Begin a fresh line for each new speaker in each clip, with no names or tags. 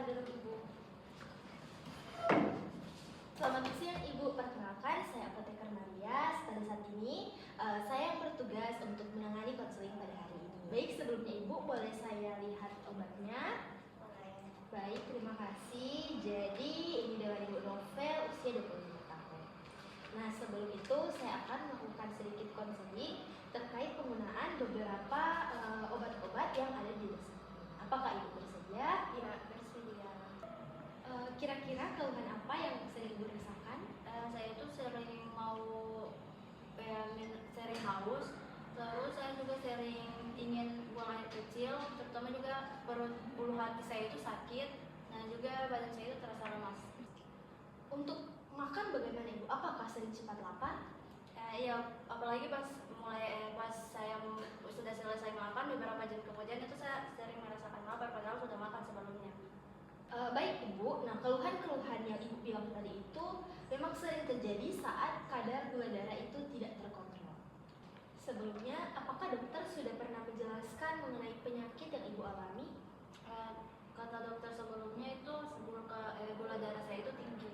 Silakan duduk Ibu. Selamat siang Ibu, perkenalkan saya Apoteker Marias. Pada saat ini saya bertugas untuk menangani konseling pada hari ini. Baik, sebelumnya Ibu boleh saya lihat obatnya?
Boleh.
Baik, terima kasih. Jadi ini dengan Ibu Novel, usia 25 tahun. Nah, sebelum itu saya akan melakukan sedikit konseling terkait penggunaan beberapa obat-obat yang ada di desa. Apakah Ibu bersedia?
Ya, bersedia.
Kira-kira keluhan apa yang sering Ibu rasakan?
Saya itu sering sering haus, terus saya juga sering ingin buang air kecil, terutama juga perut ulu hati saya itu sakit, dan juga badan saya itu terasa lemas.
Untuk makan bagaimana Ibu? Apakah sering cepat lapar?
Iya, apalagi pas saya sudah selesai makan beberapa jam kemudian itu saya sering merasakan lapar padahal sudah makan sebelumnya.
Baik Ibu, nah keluhan-keluhan yang Ibu bilang tadi itu memang sering terjadi saat kadar gula darah itu tidak terkontrol. Sebelumnya, apakah dokter sudah pernah menjelaskan mengenai penyakit yang Ibu alami?
Kata dokter sebelumnya itu gula darah saya itu tinggi.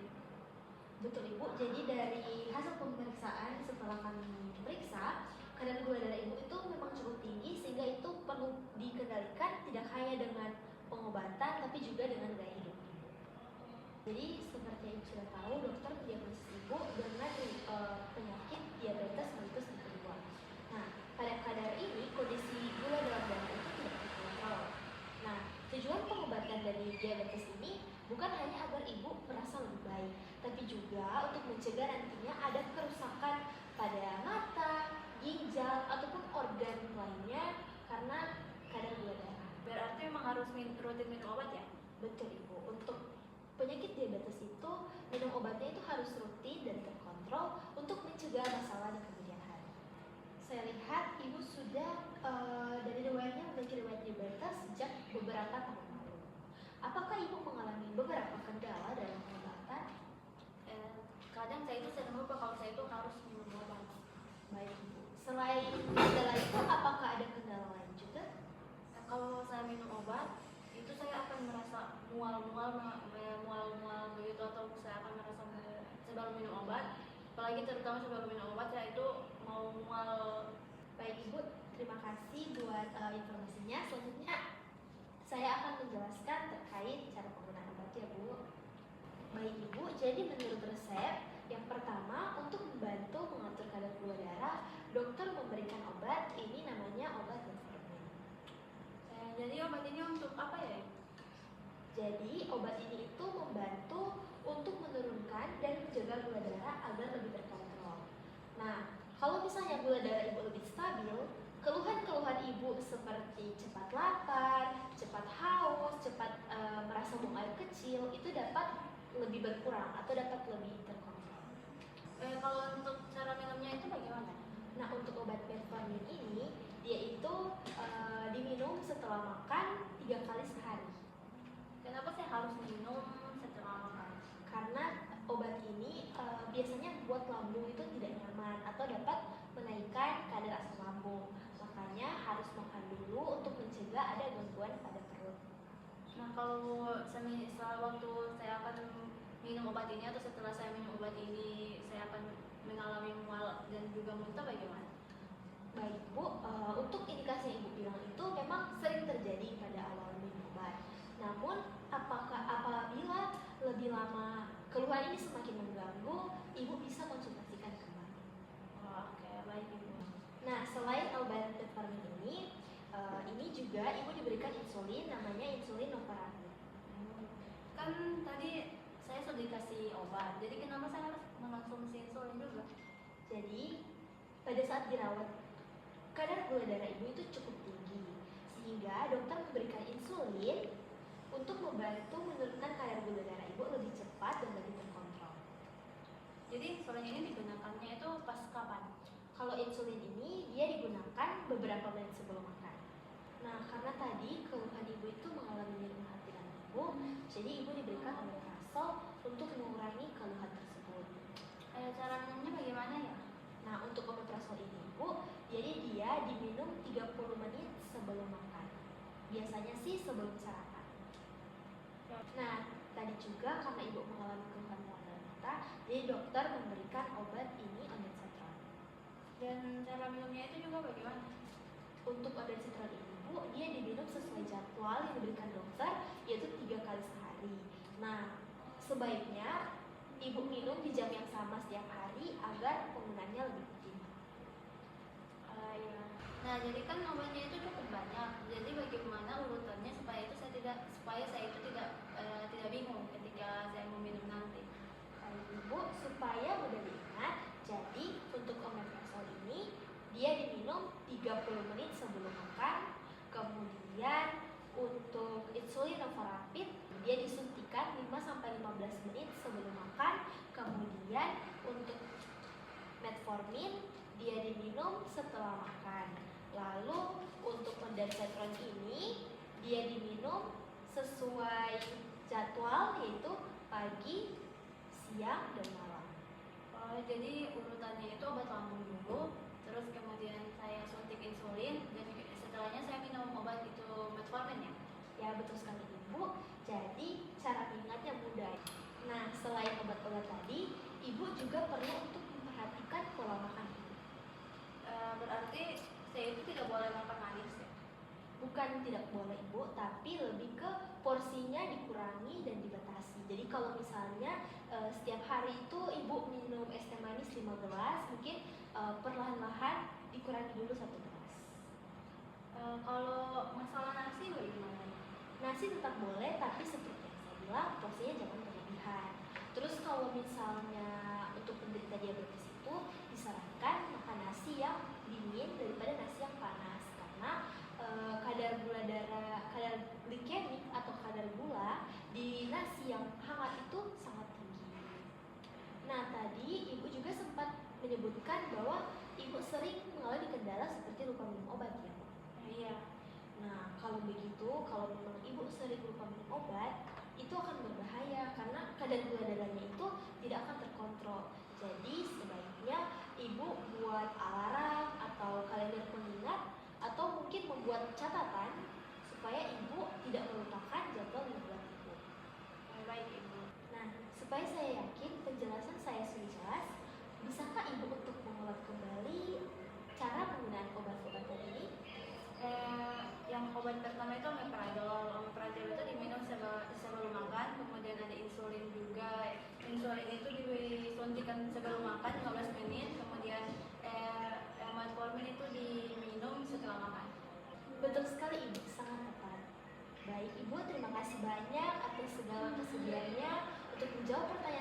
Betul Ibu, jadi dari hasil pemeriksaan setelah kami periksa, kadar gula darah Ibu itu memang cukup tinggi sehingga itu perlu dikendalikan tidak hanya dengan pengobatan tapi juga dengan gaya hidup Ibu. Jadi seperti yang Ibu sudah tahu, dokter mendiagnosis Ibu dengan penyakit diabetes mellitus tipe 2. Nah, pada kadar ini kondisi gula dalam darah itu tidak terkontrol. Nah, tujuan pengobatan dari diabetes ini bukan hanya agar ibu merasa lebih baik, tapi juga untuk mencegah nantinya ada kerusakan pada mata, ginjal, ataupun organ lainnya karena kadar gula darah.
Berarti memang harus rutin minum obat ya?
Betul Ibu, untuk penyakit diabetes itu minum obatnya itu harus rutin dan terkontrol untuk mencegah masalah di kemudian hari. Saya lihat Ibu sudah dari riwayatnya memiliki riwayat diabetes sejak beberapa tahun lalu. Apakah Ibu mengalami beberapa kendala dalam pengobatan?
Kadang saya itu sering lupa kalau saya itu harus minum obat.
Baik Ibu. Selain kendala itu, apakah ada kendala lain juga?
Kalau saya minum obat, itu saya akan merasa mual-mual begitu, atau saya akan merasa sebelum minum obat, apalagi terutama sebelum minum obat saya itu mau mual.
Baik Ibu, terima kasih buat informasinya. Selanjutnya saya akan menjelaskan terkait cara penggunaan obat ya Bu. Baik Ibu, jadi menurut resep yang pertama untuk membantu mengatur kadar gula darah, dokter memberikan obat ini namanya obat metformin.
Jadi obat ini untuk apa ya?
Jadi obat ini itu membantu untuk menurunkan dan menjaga gula darah agar lebih terkontrol. Nah, kalau misalnya gula darah Ibu lebih stabil, keluhan-keluhan Ibu seperti cepat lapar, cepat haus, cepat merasa buang air kecil itu dapat lebih berkurang atau dapat lebih terkontrol.
Kalau untuk cara minumnya itu bagaimana?
Nah, untuk obat metformin ini dia itu diminum setelah makan 3 kali sehari.
Kenapa saya harus minum setelah makan?
Karena obat ini biasanya buat lambung itu tidak nyaman atau dapat menaikkan kadar asam lambung. Makanya harus makan dulu untuk mencegah ada gangguan pada perut.
Nah, kalau setelah waktu saya akan minum obat ini atau setelah saya minum obat ini saya akan mengalami mual dan juga muntah, bagaimana?
Baik Bu, untuk indikasi yang Ibu bilang itu memang sering terjadi pada awal minum obat. Namun apabila lebih lama keluhan ini semakin mengganggu, Ibu bisa konsultasikan kembali.
Oke, baik Ibu.
Nah, selain obat metformin ini juga Ibu diberikan insulin, namanya insulin novarapid.
Kan tadi saya sudah dikasih obat, jadi kenapa saya harus mengkonsumsi insulin juga?
Jadi, pada saat dirawat, kadar gula darah Ibu itu cukup tinggi, sehingga dokter memberikan insulin untuk membantu menurunkan kadar gula darah Ibu lebih cepat dan lebih terkontrol.
Jadi insulin ini digunakannya itu pas kapan?
Kalau insulin ini dia digunakan beberapa menit sebelum makan. Nah, karena tadi keluhan Ibu itu mengalami nyeri hati dan Ibu, jadi Ibu diberikan omeprazol untuk mengurangi keluhan tersebut.
Cara minumnya bagaimana ya?
Nah, untuk omeprazol ini Ibu, jadi dia diminum 30 menit sebelum makan. Biasanya sih sebelum sarapan. Nah, tadi juga karena ibu mengalami keluhan mual dan muntah, jadi dokter memberikan obat ini ondansetron.
Dan cara minumnya itu juga bagaimana?
Untuk ondansetron ini Bu, dia diminum sesuai jadwal yang diberikan dokter, yaitu 3 kali sehari. Nah, sebaiknya ibu minum di jam yang sama setiap hari agar penggunaannya lebih optimal.
Ya. Nah, jadi kan obatnya itu cukup banyak. Jadi bagaimana urutannya supaya saya itu tidak bingung ketika saya mau minum nanti.
Ibu, supaya mudah diingat, jadi untuk omeprazol ini dia diminum 30 menit sebelum makan. Kemudian untuk insulin novorapid dia disuntikan 5-15 menit sebelum makan. Kemudian untuk metformin dia diminum setelah makan. Lalu untuk ondansetron ini dia diminum sesuai jadwal, yaitu pagi, siang, dan malam.
Jadi urutannya itu obat lambung dulu, terus kemudian saya suntik insulin, dan setelahnya saya minum obat itu metformin ya?
Ya, betul sekali Ibu. Jadi cara mengingatnya mudah. Nah, selain obat-obat tadi, Ibu juga perlu untuk memperhatikan pola makan Ibu.
Berarti saya itu tidak boleh makan manis ya?
Bukan tidak boleh Ibu, tapi lebih ke porsinya dikurangi dan dibatasi. Jadi kalau misalnya setiap hari itu Ibu minum es teh manis 5 gelas, mungkin perlahan-lahan dikurangi dulu 1 gelas.
Kalau masalah nasi bagaimana?
Nasi tetap boleh, tapi seperti yang saya bilang, porsinya jangan berlebihan. Terus kalau misalnya untuk penderita diabetes itu disarankan makan nasi yang dingin daripada nasi yang panas, karena kadar gula darah, kadar glikemik atau kadar gula di nasi yang hangat itu sangat tinggi. Nah, tadi Ibu juga sempat menyebutkan bahwa Ibu sering mengalami kendala seperti lupa minum obat ya, Bu?
Iya.
Nah, kalau begitu, kalau memang Ibu sering lupa minum obat, itu akan berbahaya karena kadar gula darahnya itu tidak akan terkontrol. Jadi sebaiknya Ibu buat alarm atau kalender pengingat, atau mungkin membuat catatan supaya Ibu tidak melupakan jadwal mingguan Ibu.
Baik Ibu.
Nah, supaya saya yakin penjelasan saya sudah jelas, bisakah Ibu untuk mengulang kembali cara penggunaan obat-obatan ini?
Yang obat pertama itu omeprazol. Omeprazol itu diminum sebelum makan, kemudian ada insulin juga. Insulin itu disuntikan sebelum makan 15 menit, kemudian metformin itu diminum setelah makan.
Betul sekali Ibu, sangat tepat. Baik Ibu, terima kasih banyak atas segala kesediaannya untuk menjawab pertanyaan